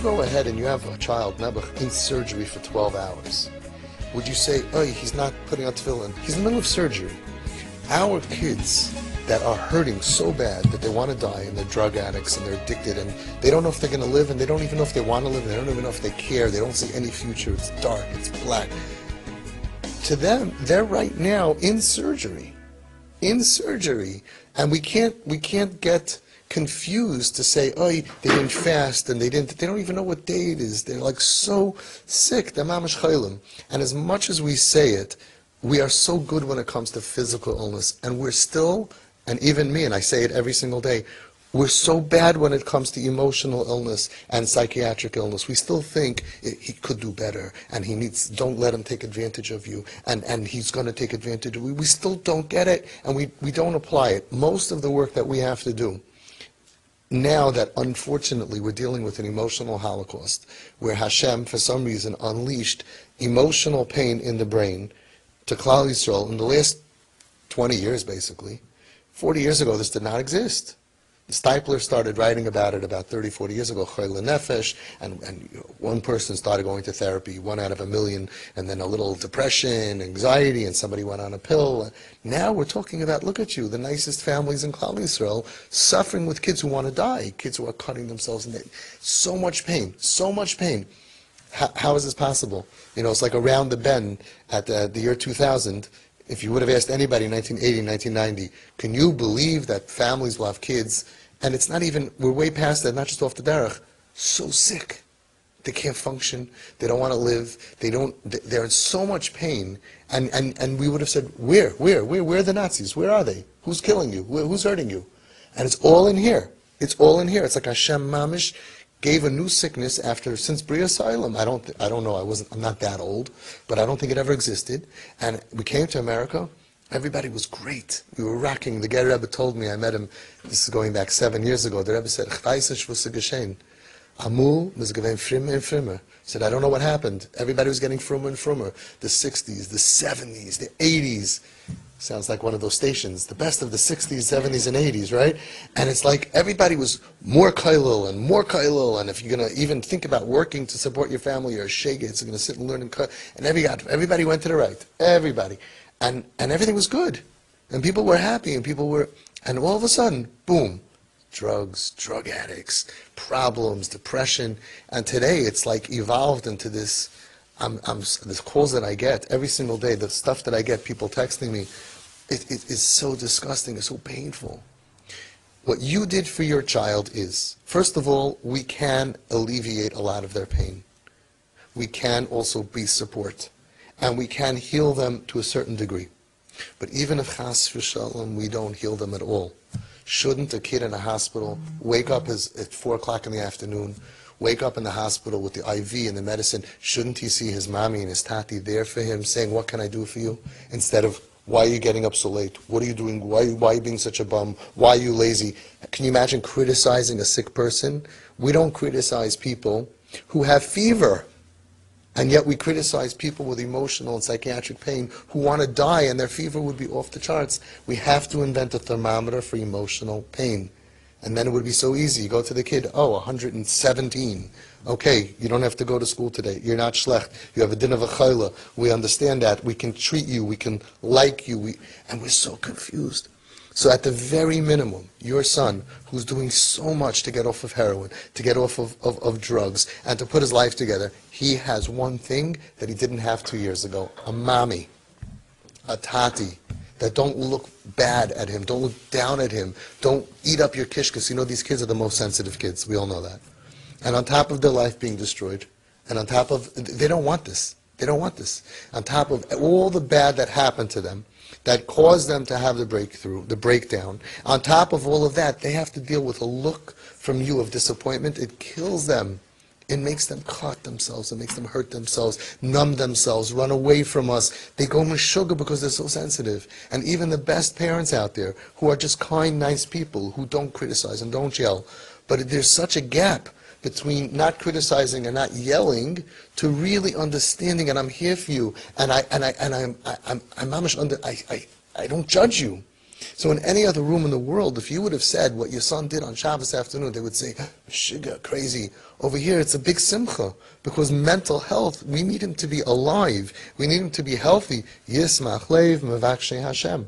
go ahead and you have a child, Nebuch, in surgery for 12 hours, would you say, oh, he's not putting on tefillin? He's in the middle of surgery. Our kids that are hurting so bad that they want to die, and they're drug addicts and they're addicted, and they don't know if they're going to live, and they don't even know if they want to live, and they don't even know if they care, they don't see any future, it's dark, it's black. To them, they're right now in surgery, and we can't get confused to say, oh, they didn't fast, and they don't even know what day it is. They're like so sick, they're mamash chaylim. And as much as we say it, we are so good when it comes to physical illness, and we're still, and even me, and I say it every single day, we're so bad when it comes to emotional illness and psychiatric illness. We still think he could do better, and don't let him take advantage of you, and he's going to take advantage of you. We still don't get it, and we don't apply it. Most of the work that we have to do, now that unfortunately we're dealing with an emotional holocaust, where Hashem, for some reason, unleashed emotional pain in the brain to Klal Yisrael in the last 20 years, basically. 40 years ago, this did not exist. Stipler started writing about it about 30, 40 years ago, Chayla Nefesh, and one person started going to therapy, 1 out of a million, and then a little depression, anxiety, and somebody went on a pill. Now we're talking about, look at you, the nicest families in Klal Yisrael, suffering with kids who want to die, kids who are cutting themselves in the, so much pain, so much pain. How is this possible? You know, it's like around the bend at the year 2000. If you would have asked anybody in 1980, 1990, can you believe that families will have kids, and it's not even, we're way past that, not just off the derech, so sick. They can't function, they don't want to live, they're in so much pain, and we would have said, where are the Nazis? Where are they? Who's killing you? Who's hurting you? And it's all in here. It's all in here. It's like Hashem Mamish gave a new sickness since Bria Asylum. I don't know, I'm not that old, but I don't think it ever existed. And we came to America, everybody was great. We were rocking. The Ger Rebbe told me, I met him, this is going back 7 years ago, the Rebbe said, Amul was getting frimmer and frimmer. He said, I don't know what happened. Everybody was getting frummer and frummer. The 60s, the 70s, the 80s. Sounds like one of those stations. The best of the 60s, 70s, and 80s, right? And it's like everybody was more kailul, and if you're going to even think about working to support your family, you're a shegitz, you're going to sit and learn and cut. And everybody went to the right. Everybody. And everything was good. And people were happy, and all of a sudden, boom. Drugs, drug addicts, problems, depression, and today it's like evolved into this. This calls that I get every single day, the stuff that I get, people texting me, it is so disgusting, it's so painful. What you did for your child is, first of all, we can alleviate a lot of their pain. We can also be support, and we can heal them to a certain degree. But even if chas v'shalom, we don't heal them at all. Shouldn't a kid in a hospital wake up at 4 o'clock in the afternoon, wake up in the hospital with the IV and the medicine, shouldn't he see his mommy and his tati there for him saying, what can I do for you? Instead of, why are you getting up so late? What are you doing? Why are you being such a bum? Why are you lazy? Can you imagine criticizing a sick person? We don't criticize people who have fever. And yet we criticize people with emotional and psychiatric pain who want to die and their fever would be off the charts. We have to invent a thermometer for emotional pain. And then it would be so easy. You go to the kid, 117. Okay, you don't have to go to school today. You're not schlecht. You have a din of a chayla. We understand that. We can treat you. We can like you. And we're so confused. So at the very minimum, your son, who's doing so much to get off of heroin, to get off of drugs, and to put his life together, he has one thing that he didn't have 2 years ago. A mommy, a tati, that don't look bad at him, don't look down at him, don't eat up your kishkas. You know, these kids are the most sensitive kids. We all know that. And on top of their life being destroyed, and on top of, they don't want this. They don't want this. On top of all the bad that happened to them, that caused them to have the breakthrough, the breakdown, on top of all of that, they have to deal with a look from you of disappointment. It kills them. It makes them cut themselves. It makes them hurt themselves, numb themselves, run away from us. They go meshuggah because they're so sensitive. And even the best parents out there who are just kind, nice people who don't criticize and don't yell. But there's such a gap between not criticizing and not yelling to really understanding, and I'm here for you, and I don't judge you. So in any other room in the world, if you would have said what your son did on Shabbos afternoon, they would say, Shiga, crazy. Over here, it's a big simcha, because mental health, we need him to be alive. We need him to be healthy. Yismach leiv mevakshe Hashem.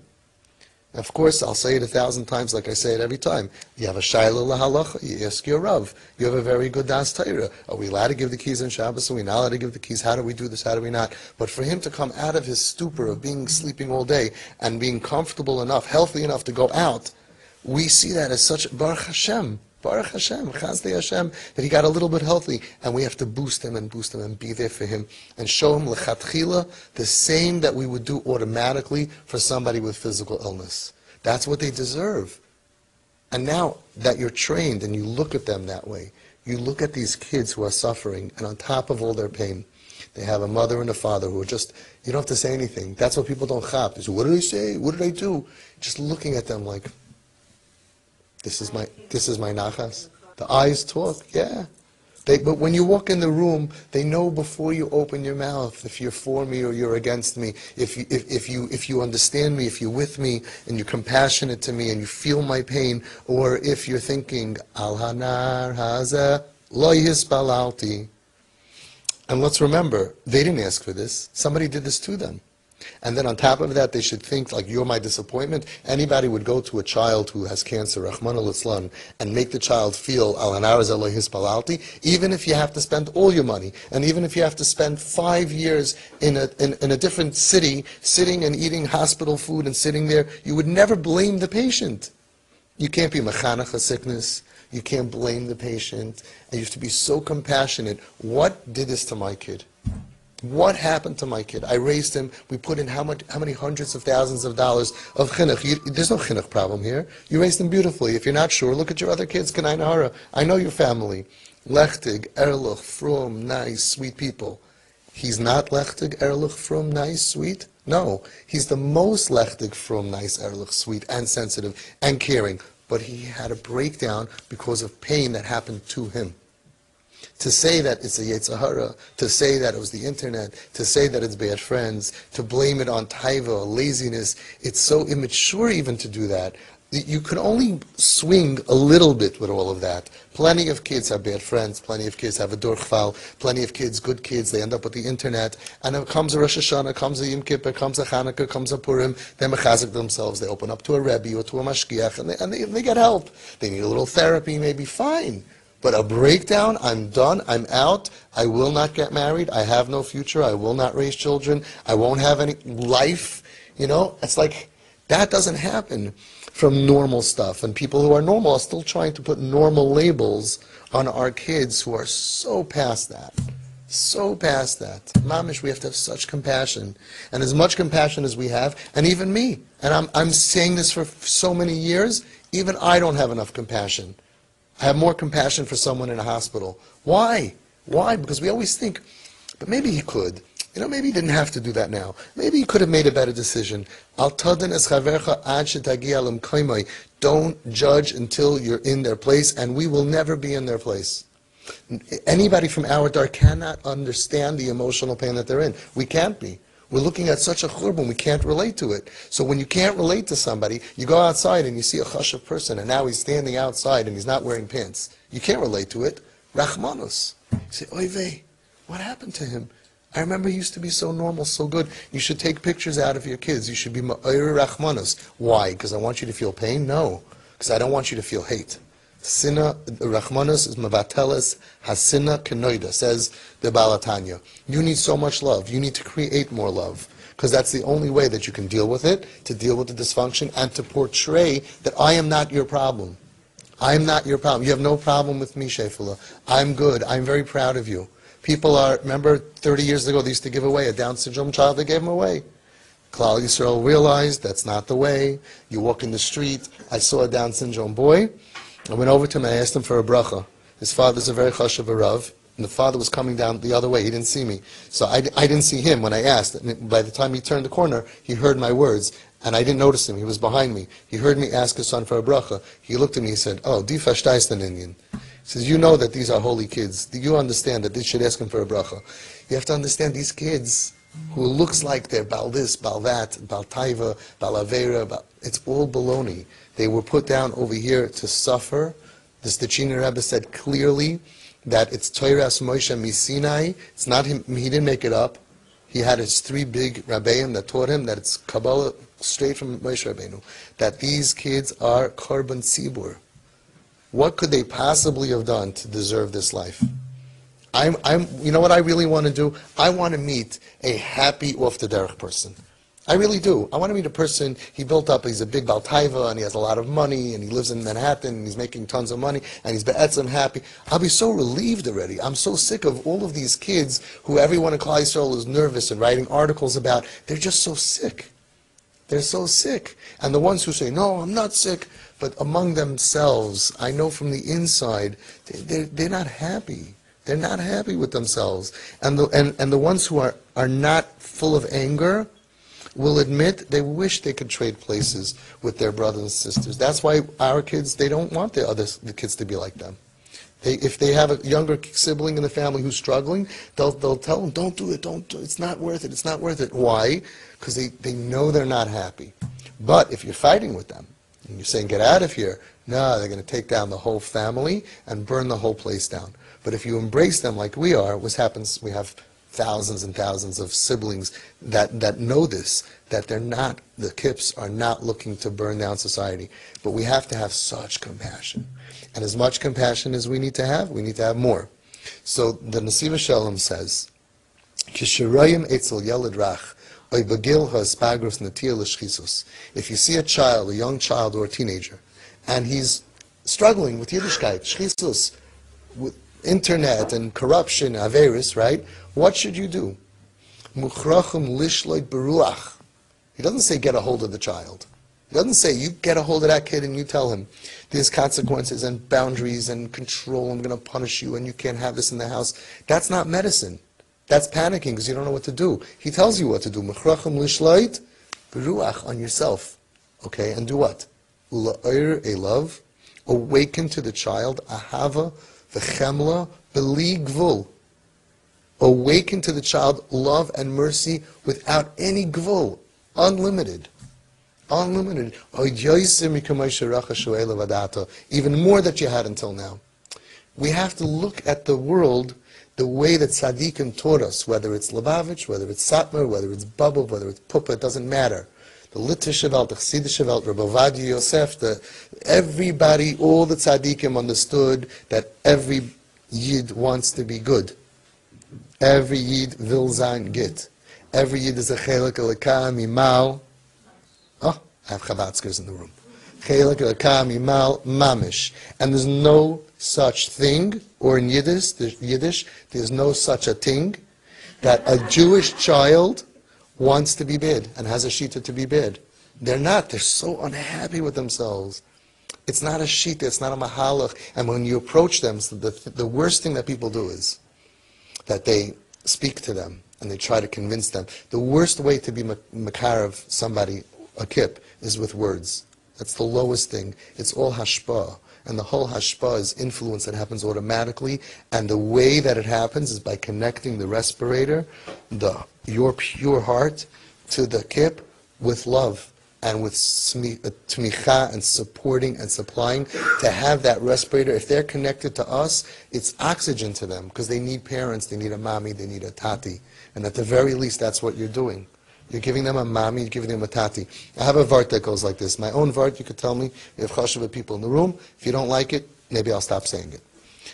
Of course, I'll say it 1,000 times like I say it every time. You have a shayla lahalacha, you ask your Rav. You have a very good das Torah. Are we allowed to give the keys on Shabbos? Are we not allowed to give the keys? How do we do this? How do we not? But for him to come out of his stupor of being sleeping all day and being comfortable enough, healthy enough to go out, we see that as such Baruch Hashem, Chazdei Hashem, that he got a little bit healthy, and we have to boost him and be there for him and show him lechatchila the same that we would do automatically for somebody with physical illness. That's what they deserve. And now that you're trained and you look at them that way, you look at these kids who are suffering, and on top of all their pain, they have a mother and a father who are just, you don't have to say anything. That's what people don't chap. They say, what did I say? What did I do? Just looking at them like, this is my nachas. The eyes talk, yeah. But when you walk in the room, they know before you open your mouth if you're for me or you're against me. If you understand me, if you're with me and you're compassionate to me and you feel my pain, or if you're thinking al hanar haza lo yispalalti. And let's remember, they didn't ask for this. Somebody did this to them. And then on top of that, they should think like, you're my disappointment. Anybody would go to a child who has cancer, Rahman al-Islam, and make the child feel, al hanar haza lo yispalalti, even if you have to spend all your money, and even if you have to spend 5 years in a different city, sitting and eating hospital food and sitting there, you would never blame the patient. You can't be mechanech a sickness. You can't blame the patient. And you have to be so compassionate. What did this to my kid? What happened to my kid? I raised him. We put in how many hundreds of thousands of dollars of chinuch. There's no chinuch problem here. You raised him beautifully. If you're not sure, look at your other kids. Kanai Nahara. I know your family. Lechtig, Erlich, Frum, nice, sweet people. He's not Lechtig, Erlich, Frum, nice, sweet? No. He's the most Lechtig, Frum, nice, Erlich, sweet, and sensitive, and caring. But he had a breakdown because of pain that happened to him. To say that it's a Yetzer Hara, to say that it was the internet, to say that it's bad friends, to blame it on taiva, laziness, it's so immature even to do that. You can only swing a little bit with all of that. Plenty of kids have bad friends, plenty of kids have a durchfall, plenty of kids, good kids, they end up with the internet, and it comes a Rosh Hashanah, comes a Yom Kippur, comes a Chanukah, comes a Purim, they mechazik themselves, they open up to a Rebbe or to a Mashgiach, and they get help. They need a little therapy, maybe, fine. But a breakdown, I'm done, I'm out, I will not get married, I have no future, I will not raise children, I won't have any life, it's like, that doesn't happen from normal stuff. And people who are normal are still trying to put normal labels on our kids who are so past that. So past that. Mamish, we have to have such compassion. And as much compassion as we have, and even me, and I'm saying this for so many years, even I don't have enough compassion. I have more compassion for someone in a hospital. Why? Why? Because we always think, but maybe he could. Maybe he didn't have to do that now. Maybe he could have made a better decision. Al tadan es chavercha ad shetagia lemkaimai. Don't judge until you're in their place, and we will never be in their place. Anybody from our dar cannot understand the emotional pain that they're in. We can't be. We're looking at such a churban, we can't relate to it. So when you can't relate to somebody, you go outside and you see a chashav person, and now he's standing outside and he's not wearing pants. You can't relate to it. Rachmanus. You say, oy vey, what happened to him? I remember he used to be so normal, so good. You should take pictures out of your kids. You should be ma'ir rachmanus. Why? Because I want you to feel pain? No. Because I don't want you to feel hate. Sinna, rachmanus is mavateles hasina kenoida, says the Balatanya. You need so much love. You need to create more love. Because that's the only way that you can deal with it, to deal with the dysfunction, and to portray that I am not your problem. I'm not your problem. You have no problem with me, Shefula. I'm good. I'm very proud of you. People remember 30 years ago they used to give away a Down syndrome child, they gave him away. Klal Yisrael realized that's not the way. You walk in the street, I saw a Down syndrome boy, I went over to him and I asked him for a bracha. His father's a very chashav Rav, and the father was coming down the other way, he didn't see me. So I didn't see him when I asked, and by the time he turned the corner, he heard my words, and I didn't notice him, he was behind me. He heard me ask his son for a bracha. He looked at me, he said, oh, di verstehst den Indian. He says, you know that these are holy kids. Do you understand that they should ask him for a bracha? You have to understand these kids, who looks like they're Bal this, Bal that, Bal Taiva, Bal Avera, it's all baloney. They were put down over here to suffer. The Stechiner Rebbe said clearly that it's Toiras Moshe Misinai. It's not him, he didn't make it up. He had his three big Rabbeim that taught him that it's Kabbalah straight from Moshe Rabbeinu, that these kids are Korban Tzibur. What could they possibly have done to deserve this life? You know what I really want to do? I want to meet a happy, off-the-derech person. I really do. I want to meet a person, he built up, he's a big Baltaiva, and he has a lot of money, and he lives in Manhattan, and he's making tons of money, and he's be'etzem happy. I'll be so relieved already. I'm so sick of all of these kids who everyone in Klal Yisrael is nervous and writing articles about. They're just so sick. They're so sick. And the ones who say, no, I'm not sick, but among themselves, I know from the inside, they're not happy. They're not happy with themselves. And the ones who are not full of anger will admit they wish they could trade places with their brothers and sisters. That's why our kids, they don't want the kids to be like them. If they have a younger sibling in the family who's struggling, they'll tell them, don't do it, it's not worth it, it's not worth it. Why? Because they know they're not happy. But if you're fighting with them, and you're saying, get out of here, no, they're going to take down the whole family and burn the whole place down. But if you embrace them like we are, what happens, we have thousands and thousands of siblings that know this, that the kips are not looking to burn down society. But we have to have such compassion. And as much compassion as we need to have more. So the Nesiva Shalom says, Kisharayim etzel yeled rach, oy bagil ha'espagros natia l'shchisus. If you see a young child or a teenager, and he's struggling with Yiddishkeit, shchisus, with internet and corruption, averis, right? What should you do? Muchrachim lishloit beruach. He doesn't say get a hold of the child. He doesn't say you get a hold of that kid and you tell him there's consequences and boundaries and control, I'm going to punish you and you can't have this in the house. That's not medicine. That's panicking because you don't know what to do. He tells you what to do. Muchrachim lishloit beruach on yourself. Okay, and do what? Ula'ir a love. Awaken to the child ahava v'chemla b'li gvul. Awaken to the child love and mercy without any gvul, unlimited. Unlimited. Even more that you had until now. We have to look at the world the way that tzaddikim taught us, whether it's Lubavitch, whether it's Satmar, whether it's Bubba, whether it's Pupa, it doesn't matter. The Litvish Welt, the Chassidish Welt, Rabbi Ovadia Yosef, everybody, all the tzaddikim understood that every Yid wants to be good. Every Yid will sein git. Every Yid is a chelik elaka mimal. Oh, I have Chabatskers in the room. Chelik elaka mimal mamish. And there's no such thing, or in Yiddish, there's no such a thing, that a Jewish child wants to be bid and has a shita to be bid. They're not. They're so unhappy with themselves. It's not a shita. It's not a mahalach. And when you approach them, the worst thing that people do is that they speak to them and they try to convince them. The worst way to be makarav somebody, a kip, is with words. That's the lowest thing. It's all hashpah. And the whole hashpah is influence that happens automatically. And the way that it happens is by connecting the respirator, your pure heart, to the kip with love and with tmicha and supporting and supplying, to have that respirator. If they're connected to us, it's oxygen to them because they need parents, they need a mommy, they need a tati. And at the very least, that's what you're doing. You're giving them a mommy, you're giving them a tati. I have a vart that goes like this. My own vart, you could tell me, we have chashuva people in the room. If you don't like it, maybe I'll stop saying it.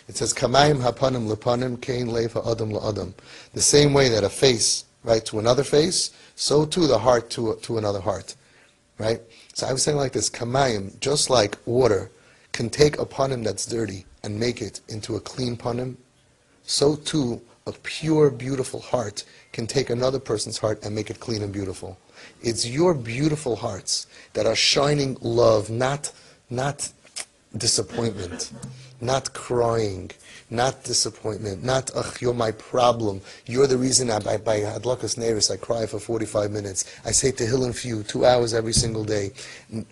It says, Kamayim hapanim lepanim, kein lev ha'adam la'adam. The same way that a face, right, to another face, so too the heart to another heart. Right? So I was saying like this, Kamayim, just like water, can take a panim that's dirty and make it into a clean panim, so too a pure, beautiful heart can take another person's heart and make it clean and beautiful. It's your beautiful hearts that are shining love, not disappointment, not crying, not disappointment, not, ugh, you're my problem. You're the reason by Hadlakas Nevis I cry for 45 minutes. I say Tehillim for you 2 hours every single day.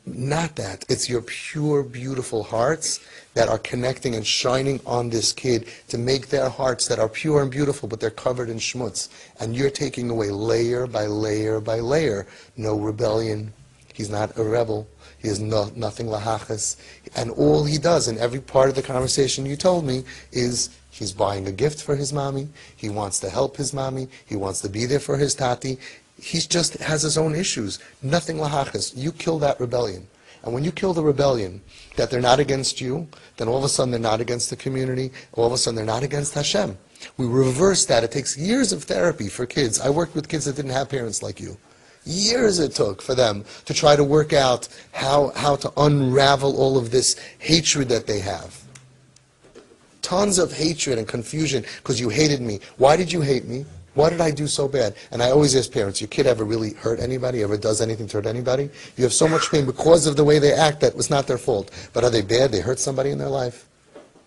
Not that. It's your pure, beautiful hearts that are connecting and shining on this kid to make their hearts that are pure and beautiful, but they're covered in schmutz. And you're taking away layer by layer by layer. No rebellion. He's not a rebel. He has nothing lahachas. And all he does in every part of the conversation you told me is he's buying a gift for his mommy. He wants to help his mommy. He wants to be there for his tati. He just has his own issues. Nothing lahachas. You kill that rebellion. And when you kill the rebellion, that they're not against you, then all of a sudden they're not against the community. All of a sudden they're not against Hashem. We reverse that. It takes years of therapy for kids. I worked with kids that didn't have parents like you. Years it took for them to try to work out how to unravel all of this hatred that they have. Tons of hatred and confusion because you hated me. Why did you hate me? What did I do so bad? And I always ask parents, your kid ever really hurt anybody, ever does anything to hurt anybody? You have so much pain because of the way they act that was not their fault. But are they bad? They hurt somebody in their life?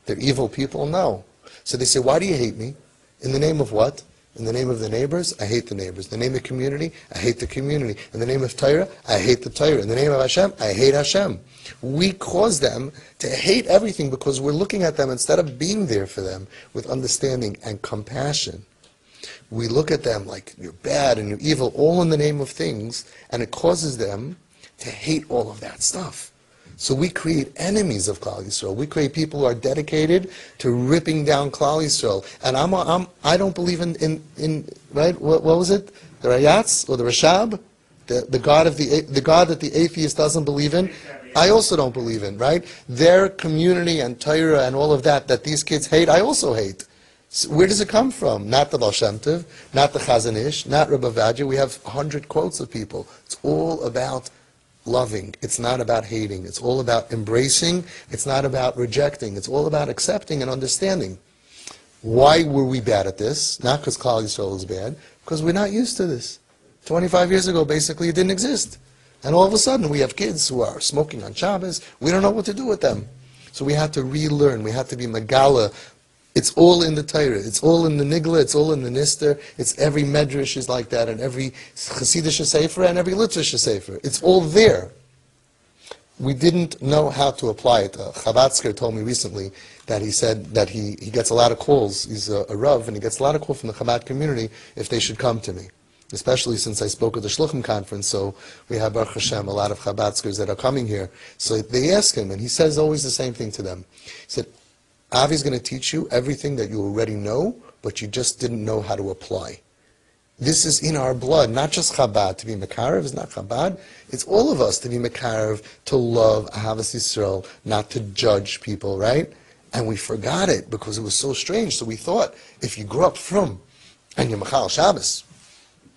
They're evil people? No. So they say, why do you hate me? In the name of what? In the name of the neighbors, I hate the neighbors. In the name of community, I hate the community. In the name of Torah, I hate the Torah. In the name of Hashem, I hate Hashem. We cause them to hate everything because we're looking at them instead of being there for them with understanding and compassion. We look at them like you're bad and you're evil, all in the name of things, and it causes them to hate all of that stuff. So we create enemies of Klal Yisrael. We create people who are dedicated to ripping down Klal Yisrael. And I don't believe in right? What was it? The Rayatz or the Rashab, the God that the atheist doesn't believe in. I also don't believe in. Right? Their community and Torah and all of that these kids hate, I also hate. So where does it come from? Not the Baal Shem Tov, not the Chazon Ish, not Rebbe Vadya. We have 100 quotes of people. It's all about loving. It's not about hating. It's all about embracing. It's not about rejecting. It's all about accepting and understanding. Why were we bad at this? Not because Klal Yisrael is bad, because we're not used to this. 25 years ago, basically, it didn't exist. And all of a sudden, we have kids who are smoking on Shabbos. We don't know what to do with them. So we have to relearn. We have to be Megala. It's all in the Torah. It's all in the Nigla. It's all in the Nister. It's every Medrash is like that, and every Chassidish Sefer, and every Litvish Sefer. It's all there. We didn't know how to apply it. Chabadsker told me recently that he said that he gets a lot of calls. He's a Rav, and he gets a lot of calls from the Chabad community if they should come to me. Especially since I spoke at the Shluchim conference, so we have, Baruch Hashem, a lot of Chabadskers that are coming here. So they ask him, and he says always the same thing to them. He said, Avi's going to teach you everything that you already know, but you just didn't know how to apply. This is in our blood, not just Chabad. To be Mekarev is not Chabad. It's all of us to be Mekarev, to love Ahavas Yisrael, not to judge people, right? And we forgot it because it was so strange. So we thought, if you grew up from and you're Machal Shabbos,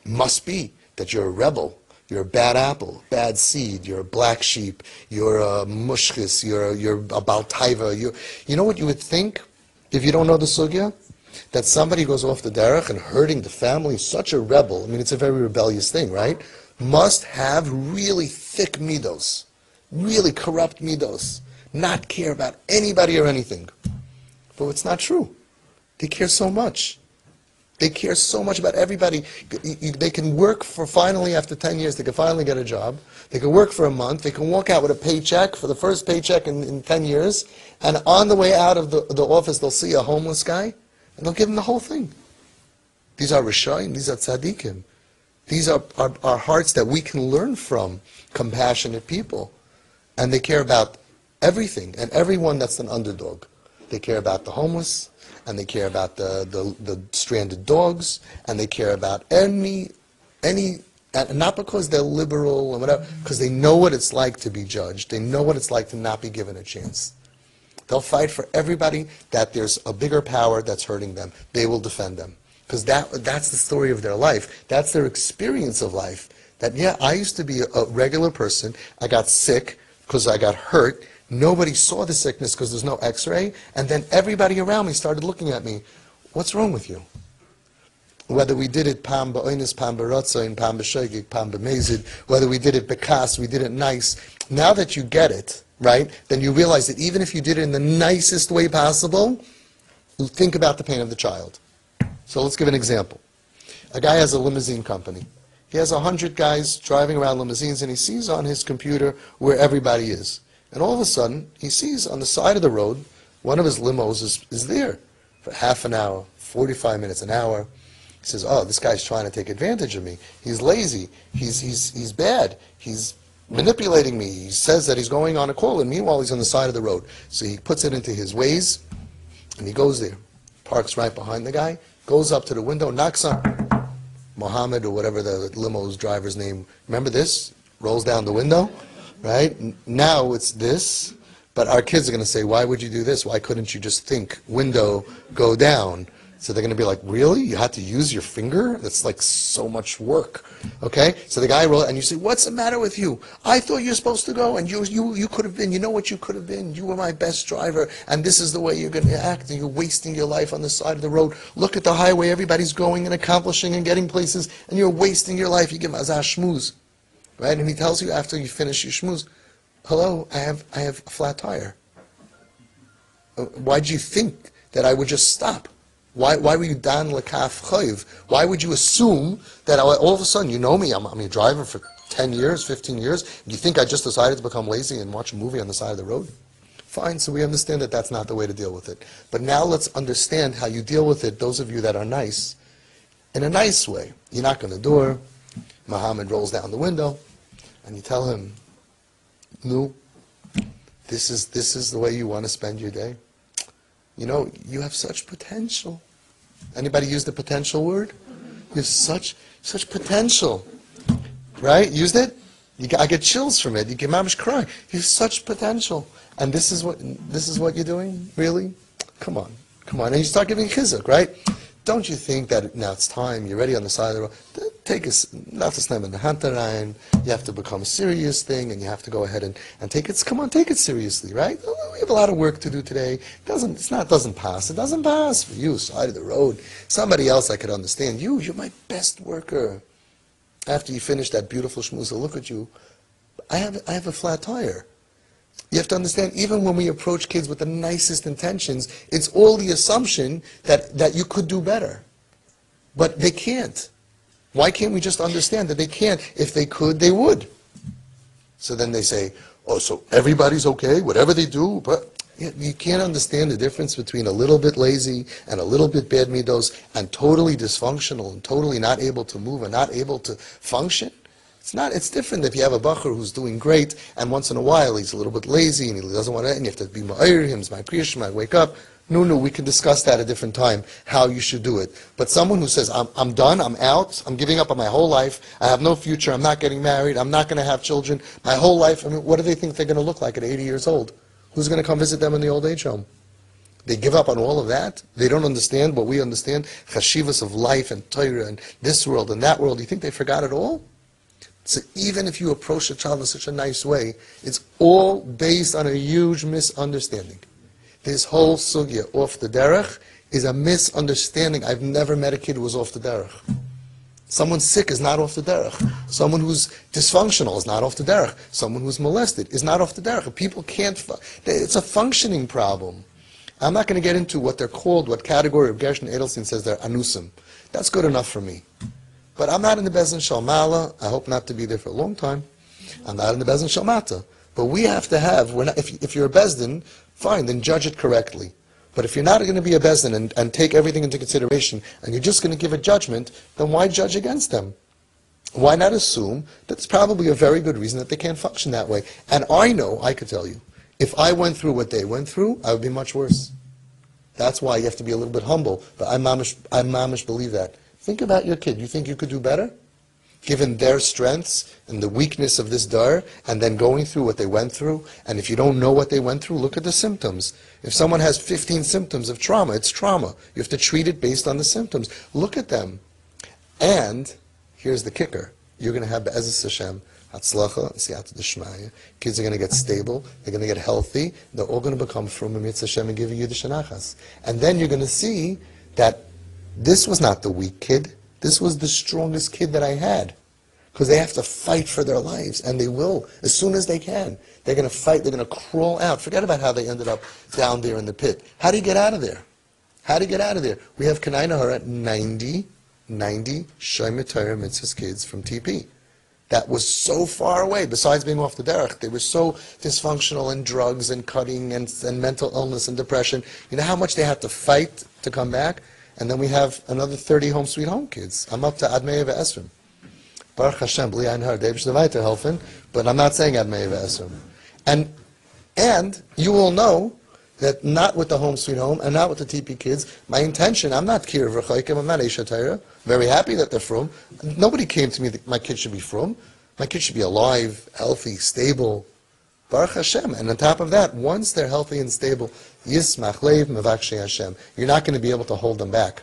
must be that you're a rebel. You're a bad apple, bad seed, you're a black sheep, you're a mushkis, you're a baltaiva. You know what you would think if you don't know the sugya? That somebody goes off the derech and hurting the family, such a rebel, I mean it's a very rebellious thing, right? Must have really thick midos, really corrupt midos, not care about anybody or anything. But it's not true. They care so much. They care so much about everybody. They can work for finally, after 10 years, they can finally get a job. They can work for a month. They can walk out with a paycheck, for the first paycheck in 10 years. And on the way out of the office, they'll see a homeless guy, and they'll give him the whole thing. These are Rishayim. These are Tzaddikim. These are our hearts that we can learn from, compassionate people. And they care about everything and everyone that's an underdog. They care about the homeless, and they care about the stranded dogs, and they care about any, and not because they're liberal or whatever, because they know what it's like to be judged. They know what it's like to not be given a chance. They'll fight for everybody that there's a bigger power that's hurting them. They will defend them. Because that's the story of their life. That's their experience of life. That, yeah, I used to be a regular person. I got sick because I got hurt. Nobody saw the sickness because there's no x-ray. And then everybody around me started looking at me. What's wrong with you? whether we did it pam ba'onis, pam b'ratzain, pam b'shogig, pam b'mezid, whether we did it bekas, we did it nice. Now that you get it, right, then you realize that even if you did it in the nicest way possible, think about the pain of the child. So let's give an example. A guy has a limousine company. He has 100 guys driving around limousines, and he sees on his computer where everybody is. And all of a sudden, he sees on the side of the road, one of his limos is there for half an hour, 45 minutes, an hour. He says, oh, this guy's trying to take advantage of me. He's lazy. He's bad. He's manipulating me. He says that he's going on a call, and meanwhile he's on the side of the road. So he puts it into his Waze, and he goes there, parks right behind the guy, goes up to the window, knocks on Mohammed or whatever the limo's driver's name. Remember this? Rolls down the window, right? Now it's this. But our kids are going to say, why would you do this? Why couldn't you just think, window, go down? So they're going to be like, really? You had to use your finger? That's like so much work. Okay? So the guy rolls, and you say, what's the matter with you? I thought you were supposed to go, and you could have been. You know what you could have been? You were my best driver, and this is the way you're going to act, and you're wasting your life on the side of the road. Look at the highway. Everybody's going and accomplishing and getting places, and you're wasting your life. You give azah shmooze. Right? And he tells you after you finish your shmooze, hello, I have a flat tire. Why do you think that I would just stop? Why were you dan lekaf chayiv? Why would you assume that all of a sudden, you know me, I'm a driver for 10 years, 15 years, do you think I just decided to become lazy and watch a movie on the side of the road? Fine, so we understand that that's not the way to deal with it. But now let's understand how you deal with it, those of you that are nice, in a nice way. You knock on the door, Muhammad rolls down the window, and you tell him, no, this is the way you want to spend your day. You know, you have such potential. Anybody use the potential word? You have such potential. Right? Used it? I get chills from it. You get mamish cry. You have such potential. And this is what you're doing? Really? Come on. And you start giving chizuk, right? Don't you think that now it's time, you're ready on the side of the road, take us, not to slam in the hantaran, you have to become a serious thing, and you have to go ahead and take it, come on, take it seriously, right? We have a lot of work to do today. It doesn't pass for you, side of the road. Somebody else I could understand. You're my best worker. After you finish that beautiful shmooze, look at you. I have a flat tire. You have to understand, even when we approach kids with the nicest intentions, it's all the assumption that you could do better. But they can't. Why can't we just understand that they can't? If they could, they would. So then they say, oh, so everybody's okay, whatever they do, but you can't understand the difference between a little bit lazy and a little bit bad midos and totally dysfunctional and totally not able to move and not able to function. It's different if you have a bacher who's doing great and once in a while he's a little bit lazy and he doesn't want to, and you have to be ma'ir him, my kriyash, wake up. No, we can discuss that at a different time, how you should do it. But someone who says, I'm done, I'm out, I'm giving up on my whole life, I have no future, I'm not getting married, I'm not going to have children, my whole life, I mean, what do they think they're going to look like at 80 years old? Who's going to come visit them in the old age home? They give up on all of that. They don't understand what we understand, chashivas of life and Torah and this world and that world. You think they forgot it all? So even if you approach a child in such a nice way, it's all based on a huge misunderstanding. This whole sugya, off the derech, is a misunderstanding. I've never met a kid who was off the derech. Someone sick is not off the derech. Someone who's dysfunctional is not off the derech. Someone who's molested is not off the derech. People can't, it's a functioning problem. I'm not going to get into what they're called, what category of Gershon Edelstein says they're anusim. That's good enough for me. But I'm not in the Bezin Shalmala. I hope not to be there for a long time. I'm not in the Bezin Shalmata. But we have to have, if you're a Bezdin, fine, then judge it correctly. But if you're not going to be a Bezdin and take everything into consideration, and you're just going to give a judgment, then why judge against them? Why not assume that it's probably a very good reason that they can't function that way? And I could tell you, if I went through what they went through, I would be much worse. That's why you have to be a little bit humble. But I mamish believe that. Think about your kid. You think you could do better? Given their strengths and the weakness of this dar, and then going through what they went through, and if you don't know what they went through, look at the symptoms. If someone has 15 symptoms of trauma, it's trauma. You have to treat it based on the symptoms. Look at them. And here's the kicker. You're going to have Be'ezus Hashem, Hatzlacha, Siyata D'Shmaya. Kids are going to get stable. They're going to get healthy. They're all going to become from Mitzvah Hashem and give you Yiddish Anachas. And then you're going to see that This was not the weak kid. This was the strongest kid that I had. Because they have to fight for their lives, and they will, as soon as they can. They're going to fight, they're going to crawl out. Forget about how they ended up down there in the pit. How do you get out of there? How do you get out of there? We have Kanai Nahara at 90 Shomer Torah Mitzvahs kids from TP. That was so far away, besides being off the derech. They were so dysfunctional in drugs and cutting and mental illness and depression. You know how much they had to fight to come back? And then we have another 30 home sweet home kids. I'm up to Admei Ve'esrim. Baruch Hashem, B'li Ein Har, David Shlevaiter helfen, but I'm not saying Admei Ve'esrim. And you will know that not with the home sweet home and not with the TP kids, my intention, I'm not Kirav Rechoikim, I'm not Eisha Torah. Very happy that they're from. Nobody came to me that my kid should be from. My kid should be alive, healthy, stable. Baruch Hashem. And on top of that, once they're healthy and stable, Yismach Leiv Mevakshei Hashem. You're not going to be able to hold them back.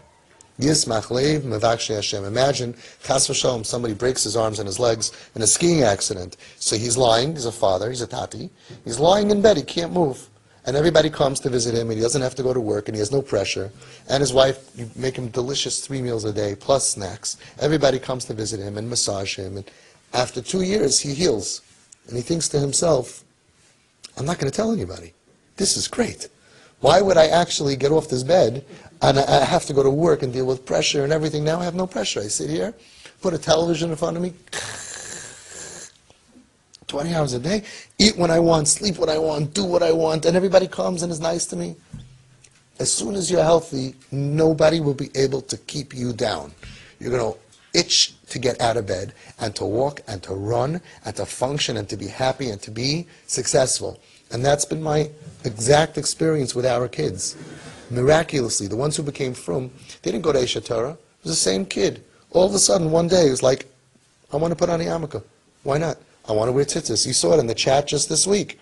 Yismach Leiv Mevakshei Hashem. Imagine, Chas v'shalom, somebody breaks his arms and his legs in a skiing accident. So he's lying, he's a father, he's a tati. He's lying in bed, he can't move. And everybody comes to visit him, and he doesn't have to go to work, and he has no pressure. And his wife, you make him delicious 3 meals a day, plus snacks. Everybody comes to visit him and massage him. And after 2 years, he heals. And he thinks to himself, I'm not going to tell anybody. This is great. Why would I actually get off this bed, and I have to go to work and deal with pressure and everything? Now I have no pressure. I sit here, put a television in front of me, 20 hours a day, eat when I want, sleep when I want, do what I want, and everybody comes and is nice to me. As soon as you're healthy, nobody will be able to keep you down. You're going to itch to get out of bed and to walk and to run and to function and to be happy and to be successful. And that's been my exact experience with our kids. Miraculously, the ones who became frum, they didn't go to Eisha Torah. It was the same kid. All of a sudden, one day, it was like, I want to put on a yarmulke. Why not? I want to wear tzitzis. You saw it in the chat just this week.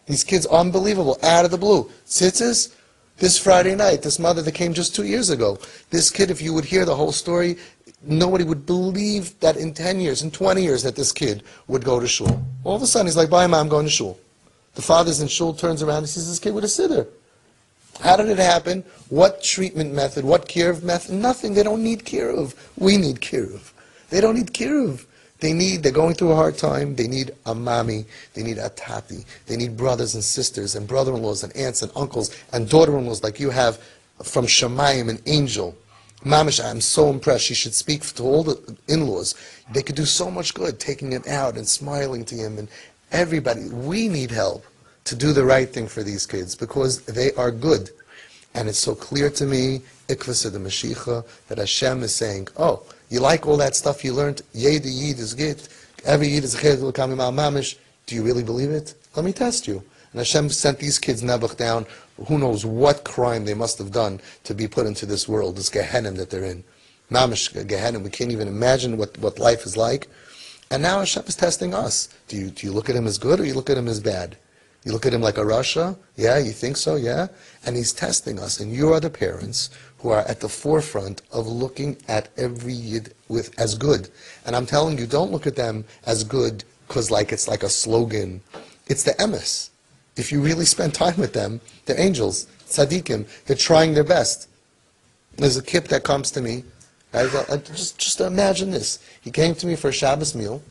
These kids, unbelievable, out of the blue. Tzitzis? This Friday night, this mother that came just 2 years ago. This kid, if you would hear the whole story, nobody would believe that in 10 years, in 20 years, that this kid would go to shul. All of a sudden, he's like, bye, Mom, I'm going to shul. The father's in shul, turns around, and sees this kid with a siddur. How did it happen? What treatment method? What kiruv method? Nothing. They don't need kiruv. We need kiruv. They don't need kiruv. They're going through a hard time. They need a mommy. They need a tati. They need brothers and sisters and brother-in-laws and aunts and uncles and daughter-in-laws like you have from Shemayim, an angel. Mamish, I'm so impressed. She should speak to all the in-laws. They could do so much good, taking him out and smiling to him. And everybody, we need help to do the right thing for these kids because they are good. And it's so clear to me, Ikvasa the Mashiach, that Hashem is saying, oh, you like all that stuff you learned? Yed Yid is git. Every Yid is chedul kamim al mamish. Do you really believe it? Let me test you. And Hashem sent these kids Nebuch down. Who knows what crime they must have done to be put into this world, this Gehenna that they're in. Mamish Gehenna. We can't even imagine what life is like. And now Hashem is testing us. Do you look at him as good or you look at him as bad? You look at him like a Rasha? Yeah, you think so? Yeah? And he's testing us. And you are the parents who are at the forefront of looking at every Yid as good. And I'm telling you, don't look at them as good because it's like a slogan. It's the emes. If you really spend time with them, they're angels, tzaddikim. They're trying their best. There's a kip that comes to me. Just imagine this. He came to me for a Shabbos meal,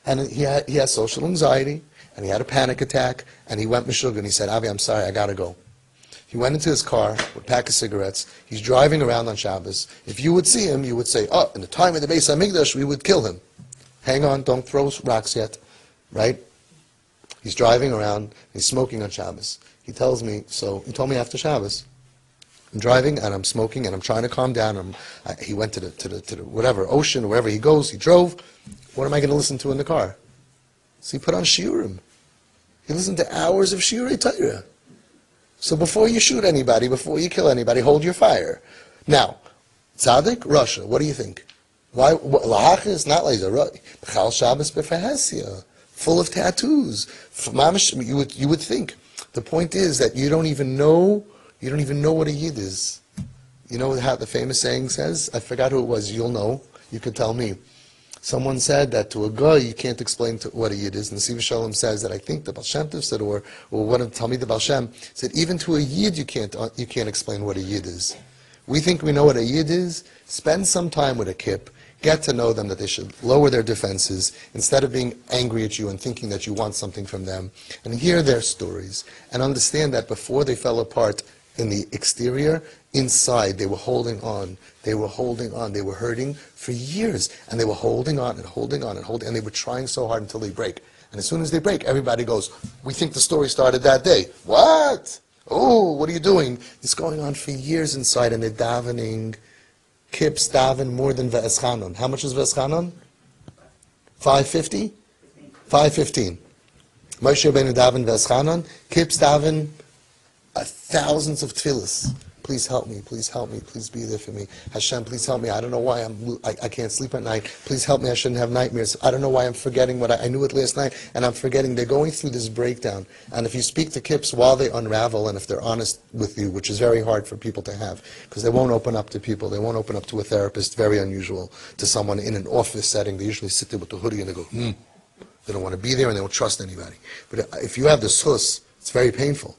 and he has social anxiety, and he had a panic attack, and he went mishug, and he said, Avi, I'm sorry, I got to go. He went into his car with a pack of cigarettes. He's driving around on Shabbos. If you would see him, you would say, oh, in the time of the Beis HaMikdash, we would kill him. Hang on, don't throw rocks yet, right? He's driving around, he's smoking on Shabbos. He tells me, so he told me after Shabbos, I'm driving and I'm smoking and I'm trying to calm down. He went to the whatever, ocean, wherever he goes, he drove. What am I going to listen to in the car? So he put on shiurim. He listened to hours of shiurei Torah. So before you shoot anybody, before you kill anybody, hold your fire. Now, tzaddik, Russia, what do you think? Why? Lahach is not like the Chal Shabbos b'fahasia, full of tattoos. You would think. The point is that you don't even know what a Yid is. You know how the famous saying says? I forgot who it was. You'll know. You could tell me. Someone said that to a guy you can't explain what a Yid is. And the Siva Shalom says that I think the Baal Shem Tov said, or one of the Talmid Baal Shem said, even to a Yid you can't explain what a Yid is. We think we know what a yid is. Spend some time with a kip. Get to know them, that they should lower their defenses instead of being angry at you and thinking that you want something from them. And hear their stories and understand that before they fell apart in the exterior, inside they were holding on. They were holding on. They were hurting for years. And they were holding on and holding on and holding. And they were trying so hard until they break. And as soon as they break, everybody goes, we think the story started that day. What? Oh, what are you doing? It's going on for years inside, and they're davening. Kips daven more than Ve'eschanon. How much is Ve'eschanon? 550? 515. Moshe Rabbeinu daven Ve'eschanon. Kips daven thousands of tefillas. Please help me, please be there for me. Hashem, please help me. I don't know why I can't sleep at night. Please help me, I shouldn't have nightmares. I don't know why I'm forgetting what I knew it last night, and I'm forgetting. They're going through this breakdown. And if you speak to kips while they unravel, and if they're honest with you, which is very hard for people to have, because they won't open up to people, they won't open up to a therapist, very unusual, to someone in an office setting. They usually sit there with the hoodie and they go, They don't want to be there and they don't trust anybody. But if you have this chus, it's very painful.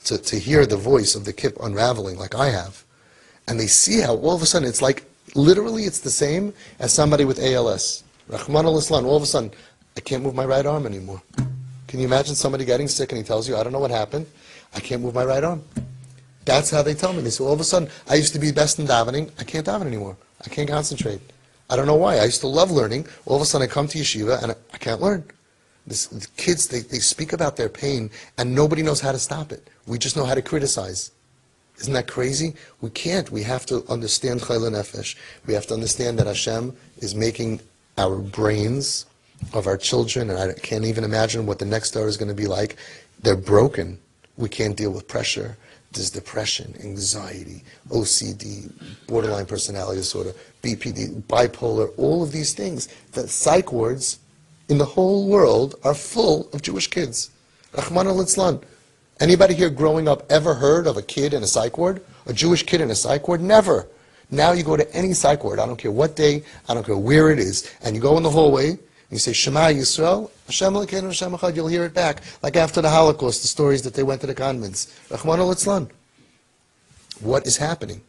To hear the voice of the kip unraveling like I have, and they see how all of a sudden it's like, literally it's the same as somebody with ALS. Rahman al-Islam, all of a sudden, I can't move my right arm anymore. Can you imagine somebody getting sick and he tells you, I don't know what happened, I can't move my right arm. That's how they tell me. They say, all of a sudden, I used to be best in davening, I can't daven anymore. I can't concentrate. I don't know why. I used to love learning. All of a sudden I come to yeshiva and I can't learn. The kids, they speak about their pain and nobody knows how to stop it. We just know how to criticize. Isn't that crazy? We can't. We have to understand Chayla Nefesh. We have to understand that Hashem is making our brains of our children, and I can't even imagine what the next star is going to be like. They're broken. We can't deal with pressure. There's depression, anxiety, OCD, borderline personality disorder, BPD, bipolar, all of these things. The psych wards in the whole world are full of Jewish kids. Rahman al-Islam. Anybody here growing up ever heard of a kid in a psych ward? A Jewish kid in a psych ward? Never. Now you go to any psych ward, I don't care what day, I don't care where it is, and you go in the hallway, and you say, Shema Yisrael, Hashem Elokeinu Hashem Echad, you'll hear it back. Like after the Holocaust, the stories that they went to the convents. Rahman al-Islam. What is happening?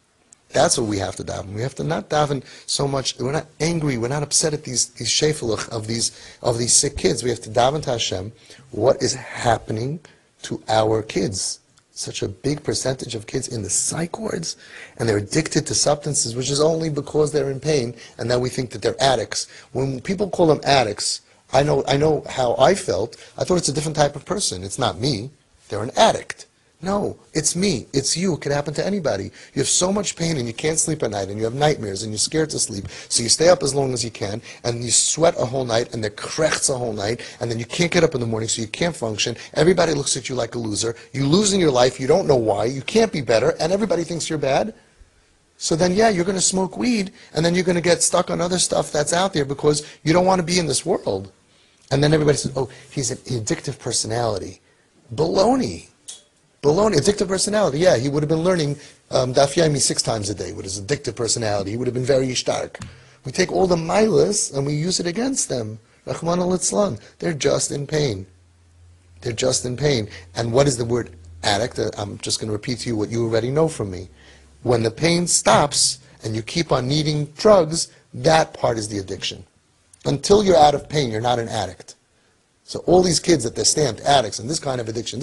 That's what we have to daven. We have to not daven so much. We're not angry. We're not upset at these shefilach of these sick kids. We have to daven to Hashem. What is happening to our kids? Such a big percentage of kids in the psych wards, and they're addicted to substances, which is only because they're in pain, and now we think that they're addicts. When people call them addicts, I know how I felt. I thought it's a different type of person. It's not me. They're an addict. No, it's me. It's you. It could happen to anybody. You have so much pain and you can't sleep at night and you have nightmares and you're scared to sleep. So you stay up as long as you can and you sweat a whole night and there krechts a whole night and then you can't get up in the morning so you can't function. Everybody looks at you like a loser. You lose in your life. You don't know why. You can't be better and everybody thinks you're bad. So then, yeah, you're going to smoke weed and then you're going to get stuck on other stuff that's out there because you don't want to be in this world. And then everybody says, oh, he's an addictive personality. Baloney. Baloney, addictive personality, yeah, he would have been learning Daf Yomi 6 times a day with his addictive personality. He would have been very stark. We take all the milas and we use it against them. Rahman al-Islam. They're just in pain. They're just in pain. And what is the word addict? I'm just going to repeat to you what you already know from me. When the pain stops and you keep on needing drugs, that part is the addiction. Until you're out of pain, you're not an addict. So all these kids that they're stamped addicts and this kind of addiction,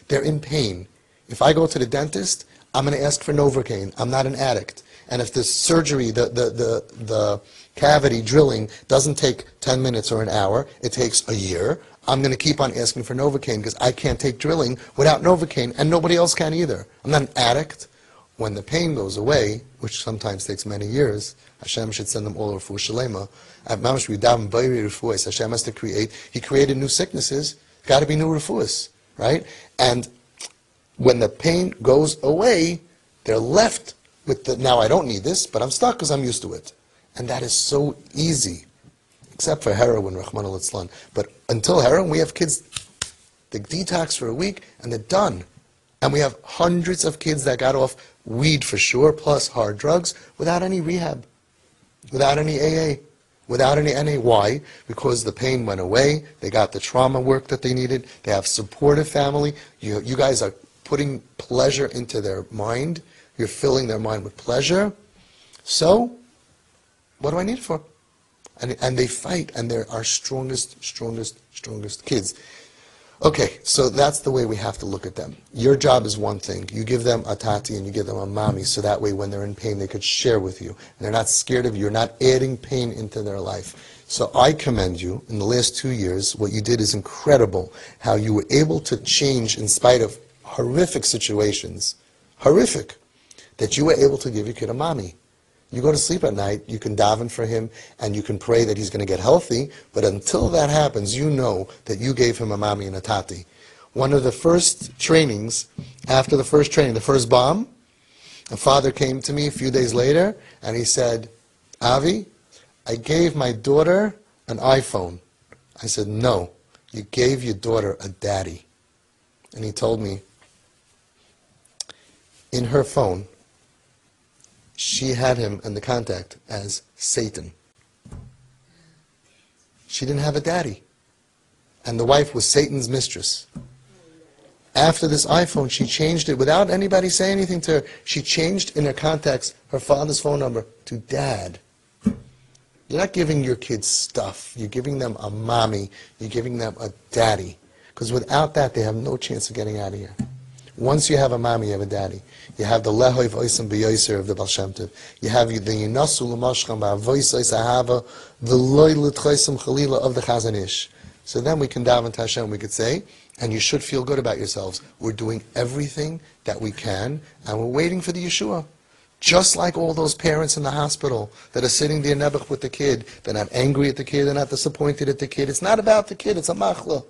they're in pain. If I go to the dentist, I'm going to ask for Novocaine. I'm not an addict. And if the surgery, the cavity drilling doesn't take 10 minutes or an hour, it takes a year, I'm going to keep on asking for Novocaine because I can't take drilling without Novocaine and nobody else can either. I'm not an addict. When the pain goes away, which sometimes takes many years, Hashem should send them all refuah shalema. Hashem has to create. He created new sicknesses. Got to be new refuahs, right? And when the pain goes away, they're left with the, now I don't need this, but I'm stuck because I'm used to it. And that is so easy, except for heroin, Rahman al-Islam. But until heroin, we have kids, they detox for a week, and they're done. And we have hundreds of kids that got off weed for sure, plus hard drugs, without any rehab, without any AA, without any NA. Why? Because the pain went away, they got the trauma work that they needed, they have supportive family. You guys are putting pleasure into their mind. You're filling their mind with pleasure. So, what do I need it for? And they fight, and they're our strongest kids. Okay, so that's the way we have to look at them. Your job is one thing. You give them a tati and you give them a mommy, so that way when they're in pain, they could share with you. And they're not scared of you. You're not adding pain into their life. So I commend you. In the last 2 years, what you did is incredible. How you were able to change in spite of horrific situations. Horrific. That you were able to give your kid a mommy. You go to sleep at night, you can daven for him, and you can pray that he's going to get healthy, but until that happens, you know that you gave him a mommy and a tati. One of the first trainings, after the first training, the first bomb, a father came to me a few days later, and he said, Avi, I gave my daughter an iPhone. I said, no, you gave your daughter a daddy. And he told me, in her phone, she had him in the contact as Satan. She didn't have a daddy. And the wife was Satan's mistress. After this iPhone, she changed it without anybody saying anything to her. She changed in her contacts her father's phone number to Dad. You're not giving your kids stuff. You're giving them a mommy. You're giving them a daddy. Because without that, they have no chance of getting out of here. Once you have a mommy, you have a daddy. You have the lehoiv oisim b'yoser of the Baal Shem Tov. You have the yinasu l'mashcham ba'avois ois ahava v'loi l'tchoisim chalila of the Chazon Ish. So then we can daven to Hashem. We could say, and you should feel good about yourselves. We're doing everything that we can, and we're waiting for the Yeshua. Just like all those parents in the hospital that are sitting there nebuch with the kid. They're not angry at the kid. They're not disappointed at the kid. It's not about the kid. It's a machla.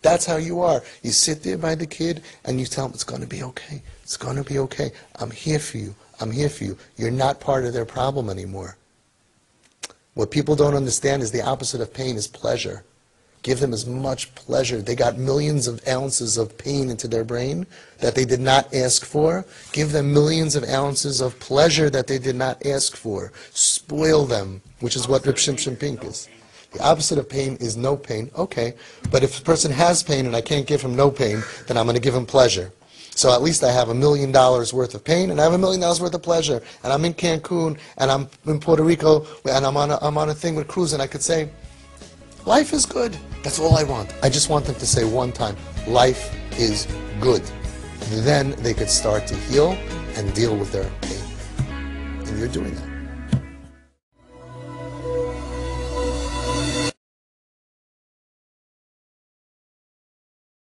That's how you are. You sit there by the kid and you tell him, it's going to be okay. It's going to be okay. I'm here for you. I'm here for you. You're not part of their problem anymore. What people don't understand is the opposite of pain is pleasure. Give them as much pleasure. They got millions of ounces of pain into their brain that they did not ask for. Give them millions of ounces of pleasure that they did not ask for. Spoil them, which is what Reb Shimshon Pink is. The opposite of pain is no pain. Okay, but if a person has pain and I can't give him no pain, then I'm going to give him pleasure. So at least I have $1 million worth of pain and I have $1 million worth of pleasure. And I'm in Cancun and I'm in Puerto Rico and I'm on a thing with cruise, and I could say, life is good. That's all I want. I just want them to say one time, life is good. Then they could start to heal and deal with their pain. And you're doing that.